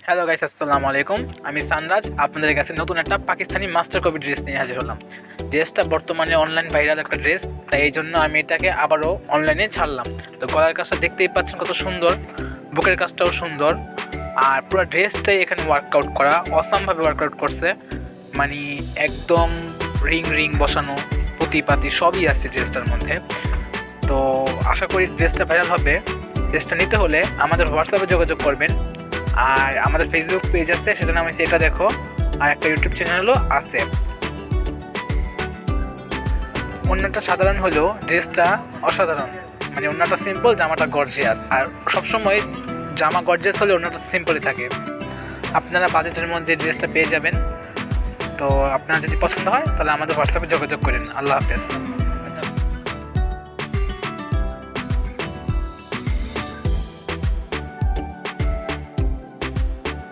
Hello guys, আসসালামু আলাইকুম। আমি সানরাজ আপনাদের কাছে নতুন একটা পাকিস্তানি মাস্টার কপি ড্রেস নিয়ে হাজির হলাম। ড্রেসটা বর্তমানে অনলাইন ভাইরাল একটা ড্রেস, তাই এই জন্য আমি এটাকে আবারও অনলাইনে ছাড়লাম। তো গলার কাজটা দেখতেই পাচ্ছেন কত সুন্দর, বুকের কাজটাও সুন্দর, আর পুরো ড্রেসটাই এখানে ওয়ার্কআউট করা, অসামভাবে ওয়ার্কআউট করছে। মানে একদম রিং রিং বসানো, পুঁতিপাতি সবই আছে ড্রেসটার মধ্যে। তো আশা করি ড্রেসটা ভাইরাল হবে। ড্রেসটা নিতে হলে আমাদের হোয়াটসঅ্যাপে যোগাযোগ করবেন, আর আমাদের ফেসবুক পেজ আছে, সেটা নামে এটা দেখো, আর একটা ইউটিউব চ্যানেলও আছে। অন্যটা সাধারণ হলেও ড্রেসটা অসাধারণ। মানে অন্যটা সিম্পল, জামাটা গর্জিয়াস, আর সবসময় জামা গর্জিয়াস হলে অন্যটা সিম্পলই থাকে। আপনারা বাজেটের মধ্যে ড্রেসটা পেয়ে যাবেন। তো আপনার যদি পছন্দ হয় তাহলে আমাদের হোয়াটসঅ্যাপে যোগাযোগ করেন। আল্লাহ হাফেজ।